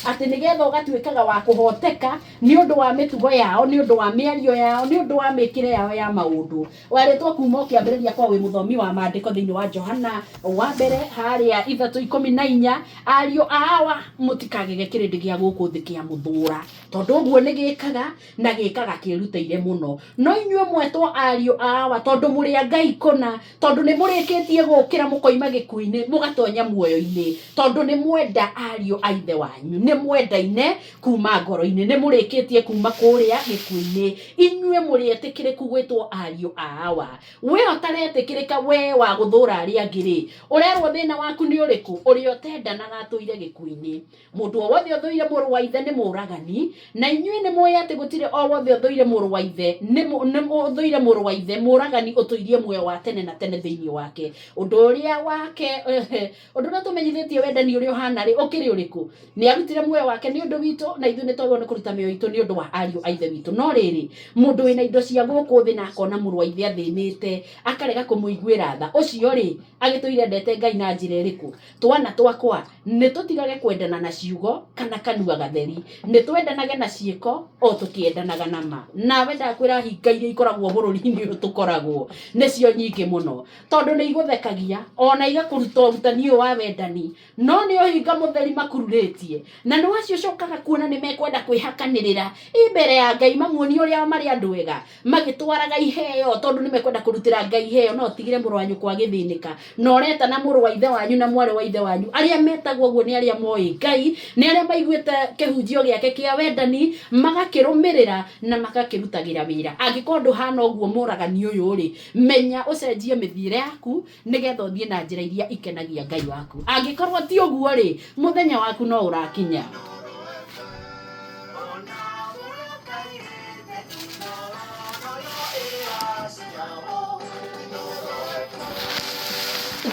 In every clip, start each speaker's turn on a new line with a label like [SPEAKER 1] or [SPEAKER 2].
[SPEAKER 1] ati nigetha ugatuikaga wa kuhoteka ni undu wa mitugo yao, ni undu wa miario yao, ni undu wa mikire yao ya maundu. Waretwo kuma ukiambiriria kwa wi muthomi wa maandiko thiini wa Johana wa mbere haria 3:14 ario awa mutikagege kirindi gia guku thi kia muthura tondu uguo ni gikaga na gikaga kirutaire muno. No inyue mwetwo ario awa tondu muri a Ngai kona, tondu ni murikitie gukira mukoima gikuini mugatonya muoyo-ini, tondu ni mwenda ario a ithe wanyu, ni mwendaine kuma ngoro-ini, ni murikitie kuma kuria gikuini. Inyue murietikiriku gwitwo ario awa. We otaretikirika we wa guthura aria angiri, urerwo thina waku ni uriku? Uri otendanaga atuire gikuini. Mundu wothe uthuire muru wa ithe ni muragani, na inyue ni moya ati gutire o wothe uthuire muru wa ithe ni uthuire muru wa ithe muragani utuirie muoyo wa tene na tene thiini wake. Undu uria wake undu na tumenyithitie wendani uria uhana ri ukiri uriku? Ni arutire muoyo wake ni undu witu, na ithu ni twagwo ni kuruta mioyo itu ni undu wa ario a ithe witu. No riri mundu wina indo cia guku thi na akona muru wa ithe athinite akarega kumuiguira tha, ucio ri agituire ndete Ngai na njira iriku? Twana twakwa ni tutigage kwendana na ciugo kana kanua gatheri, ni twendanage na ciiko o tukiendanaga na ma. Nawe ndakwira hinga iria ikoragwo bururi-ini uyu tukoragwo nicio nyingi muno, tondu ni iguthekagia ona igakuruta urutani uyu wa wendani, no ni uhinga mutheri makururitie, na ni wacio cokaga kuona ni mekwenda kwihakanirira imbere ya Ngai mamuoni uria mari andu ega magitwaraga iheo tondu ni mekwenda kurutira Ngai iheo. No tigire muru wanyu kwa githinika, no reta na muru wa ithe wanyu na mwari wa ithe wanyu aria metagwo guo ni aria moi Ngai, ni aria maiguite kihunjio giake kia wendani magakirumirira na magakirutagira wira. Angikorwo nduhana uguo muragani uyu ri, menya ucenjie mithiire yaku nigetha uthie na njira iria ikenagia Ngai waku. Angikorwo ti uguo ri, muthenya waku no urakinya.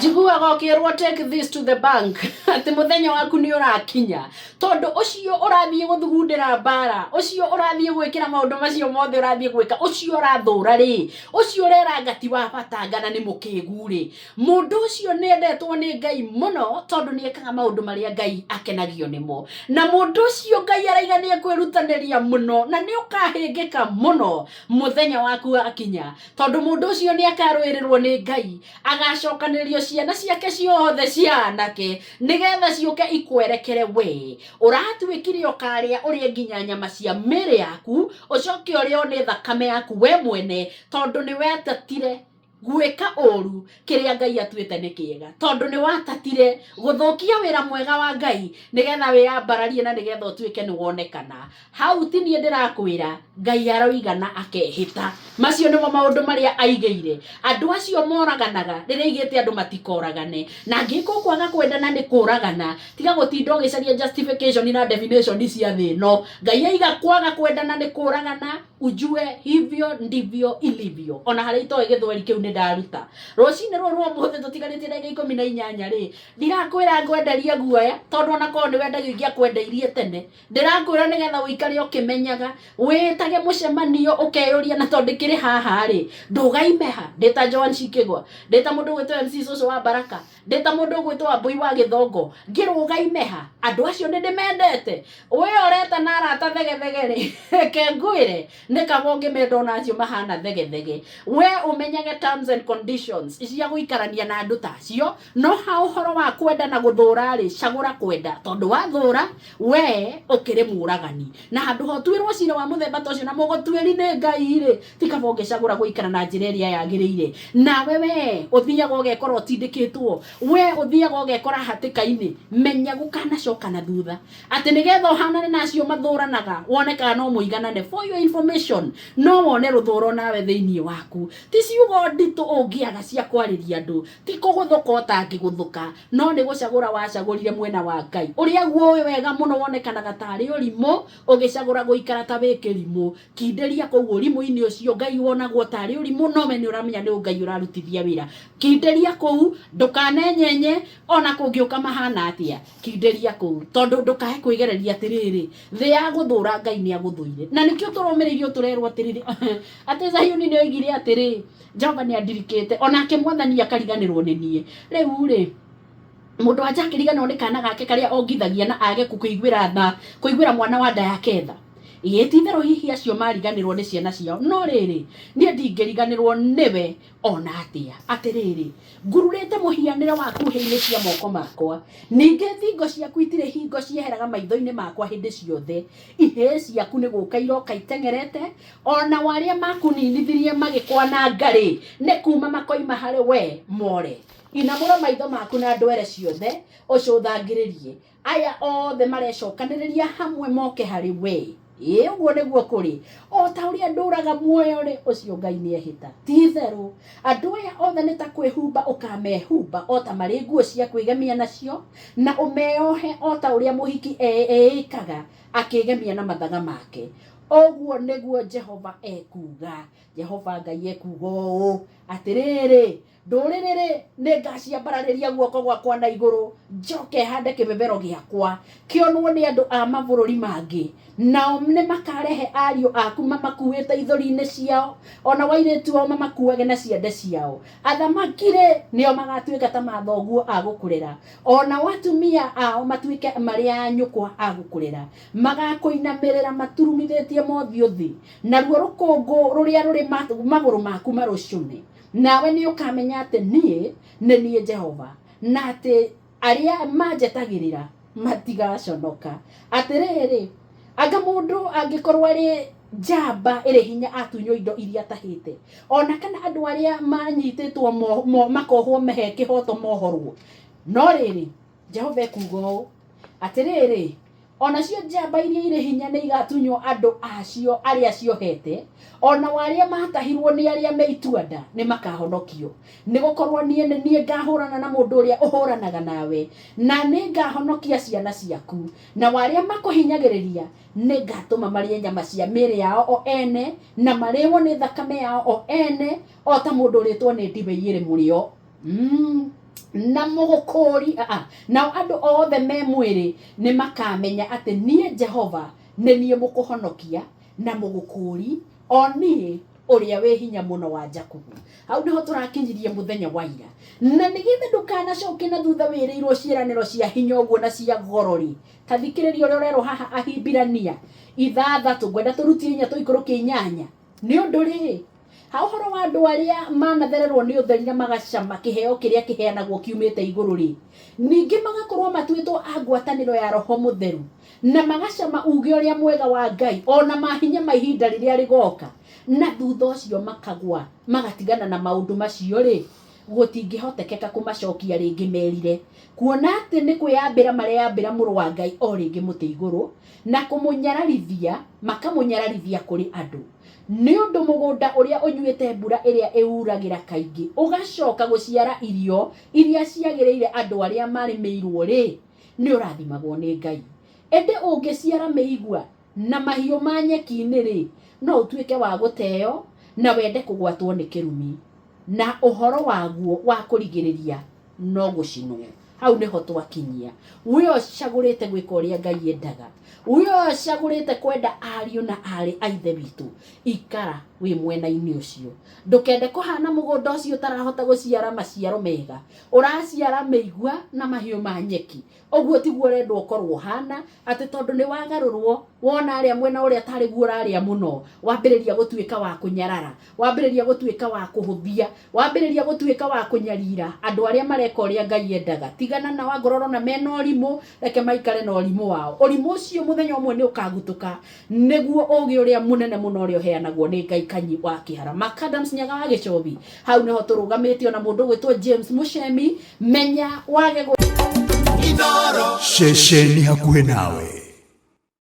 [SPEAKER 1] Jiguaga ukirwo take this to the bank ati muthenya waku ni urakinya, tondu ucio urathie guthugundira bara, ucio urathie gwikira maundu macio mothe urathie gwika, ucio urathura ri, ucio urera ngati wa batangana ni mukigu ri, mundu ucio ni endetwo ni Ngai muno tondu ni ekaga maundu maria Ngai akenagio nimo, na mundu ucio Ngai araigania kwirutaniria muno na ni ukahingika muno muthenya waku akinya, tondu mundu ucio ni akarwirirwo ni Ngai agacokanirio ciana ciake ciothe cia anake nigetha ciuke ikwerekere we. Uratwikire ukaria urie nginya nyama cia miri yaku, ucoke urio ni thakame yaku we mwene, tondu ni wetatire gwika uru kiria Ngai atwite ni kiega, tondu ni watatire guthukia wira mwega wa Ngai nigetha wiyambararie na nigetha utwike ni wonekana. Hau ti ni ndirakwira Ngai aroigana akehita. Macio nimo maundu maria aigeire. Andu acio moraganaga riria igite andu matikoragane, na ngiko kwaga kwendana ni kuragana. Tiga gutinda ugicaria justification na definition cia thino. Ngai aiga kwaga kwendana ni kuragana, ujue hivyo ndivyo ilivyo. Ona hari itoe githweri kiu ni ndaruta rucini rwo muthe tutigarite ndagika 18 ri, ndirakwira ngwenderie guoya tondu ona ko ni wendagio ingia kwendeirie tene. Ndirakwira nigetha uikare ukimenyaga witage mucemanio ukeyuria na tondu kiri haha ri ndugaimeha. Ndita Joan Shikigwa, ndita mundu gwitwo MC Soso wa Baraka, ndita mundu gwitwo Abui wa Githongo, ngirugaimeha. Andu acio ni ndimendete. We oreta na arata thege thege ri kengwire ni kabonge mendona acio mahana thege thege. We umenyage terms and conditions cia guikarania na andu tacio, no ha uhoro wa kwenda na guthura ri cagura kwenda, tondu wa thura we ukiri muragani na handu ho twirwo cira wa muthemba tocio na mugotwiri ni Ngai ri tikabonge cagura guikara na njira iria yagiriire. Nawe we uthiaga ugekorwo utindikitwo, we uthiaga ugekora hatika-ini, menya gukana coka na thutha ati nigetha uhanane nacio mathuranaga woneka no muiganane. For your information, no wone ruthuro nawe thiini waku ti ciugo nditu ungiaga cia kwariria andu, ti kuguthuka utangiguthuka, no ni gucagura wacagurire mwena wa Ngai uria guo wega muno wonekanaga tari urimu ugicagura guikara ta wikirimu. Kinderia kou urimu-ini ucio Ngai wonagwo tari urimu, no we ni uramenya ni Ngai urarutithia wira. Kinderia kou ndukanenyenye ona kungiuka mahana atia, kinderia kou tondu ndukahe kwigereria atiriri thi ya guthura Ngai ni aguthuire. Na nikio turomiririo turerwo atiriri ati Zayuni ni oigire atiri Jehova ni andirikite onake mwathani akariganirwo ni nie. Riu ri mundu anja akiriganwo ni kana gake karia ongithagia na age kuiguira mwana wa nda yake tha. Yetithero hihi acio mariganirwo ni ciana ciao, no riri nie ndingiriganirwo niwe ona atia. Atiriri ngururite muhianire waku heine cia moko makwa, ninge thingo ciaku itire hingo cieheraga maitho-ini makwa hindi ciothe. Ihe ciaku ni guka iroka itengerete, ona waria makuninithirie magikwa na ngari ni kuma makoima hari we more. Inamura maitho maku na ndwere ciothe ucuthangiririe aya othe marecokaniria hamwe moke hari we. Uguo niguo kuri o ta uria nduraga muoyo ri ucio Ngai ni ehita ti theru. Andu aya othe ni ta kwihumba ukamehumba o ta mari nguo cia kwigemia nacio, na umeohe o ta uria muhiki ekaga akigemia na mathaga make. Oguo niguo Jehova ekuga. Jehova Ngai ekuga uu atiriri nduriri ni ngaciambarariria guoko gwakwa na iguru, njoke hande kibebero giakwa kionwo ni andu a mabururi mangi, nao ni makarehe ariu aku mamakuite ithori-ini ciao, ona wairitu o mamakuage na ciande ciao. Athamakire nio magatuika ta mathoguo agukurera, ona watumia ao matuike maria nyukwa agukurera. Magakuinamirira maturumithitie mothio thi, na ruo rukungu ruria ruri maguru maku marucune. Nawe ni ukamenya ati nie Jehova, na ati aria manjetagirira matigaconoka. Atiriri anga mundu angikorwo ari njamba iri hinya atunyo indo iria tahite, ona kana andu aria manyititwo makohwo mehe kihoto mohorwo, no riri Jehova ekuga atiriri ona cio njamba iria iri hinya ni igatunyo andu acio aria ciohete, ona waria matahirwo ni aria meituanda ni makahonokio. Ni gukorwo nie ngahurana na mundu uria uhuranaga nawe, na ni ngahonokia ciana ciaku, na waria makuhinyagiriria ni ngatuma marie nyama cia miri yao o ene, na mariwo ni thakame yao o ene, o ta mundu uritwo ni ndibei iri murio na mugukuri na andu othe me mwiri ni makamenya ati nie Jehova ni nie mukuhonokia na mugukuri o nie uria we hinya muno wa Jakubu. Hau niho turakinyirie muthenya wa ira, na nigithe ndukanacoke na thutha wirirwo ciiraniro cia hinya uguo na cia gorori. Tathikiriria uria urero haha Ahibirania 6 ngwenda turutie hinya tuikurukie 8 ni undu ri ha uhoro wa andu aria manathererwo ni utheri na magacama kiheo kiria kiheanagwo kiumite iguru ri, ningi magakorwo matuitwo agwataniro ya Roho Mutheru, na magacama uge uria mwega wa Ngai ona mahinya mahinda riria rigoka, na thutha ucio makagwa magatigana na maundu macio ri gutingihotekeka kumacokia ringi merire, kuona ati ni kwiyambira mareyambira muru wa Ngai o ringi muti iguru, na kumunyararithia makamunyararithia kuri andu. Ni undu mugunda uria unyuite mbura iria iuragira kaingi ugacoka guciara irio iria ciagiriire andu aria marimirwo ri ni urathimagwo ni Ngai. Ende ungiciara meigua na mahiu ma nyeki-ini ri no utuike wa guteo na wende kugwatwo ni kirumi, na uhoro waguo wa kurigiriria no gucinwo. Hau niho twakinyia. Uyo cagurite gwika uria Ngai endaga, uyo cagurite kwenda ariu na ari aithe bitu, ikara wi mwena-ini ucio. Ndukende kuhana mugunda ucio utarahota guciara maciaro mega, uraciara meigua na mahiu ma nyeki. Oguo tiguo rendo ukorwo hana ati tondu ni wagarurwo wona aria mwena uria tari guo raria muno, wambiriria gutuika wa kunyarara, wambiriria gutuika wa kuhuthia, wambiriria gutuika wa kunyarira andu aria mareka uria Ngai endaga. Tigana na wangororo na mena orimu, reke maikare na orimu wao. Orimu ucio muthenya umwe ni ukagutuka, niguo ugi uria munene muno uria uheanagwo ni Ngai kanyi wa kihara. Macadams Nyaga wa Gicobi. Hau niho turugamite ona mundu gwitwo James Muchemi. Menya wage shesheni hakuhe nawe.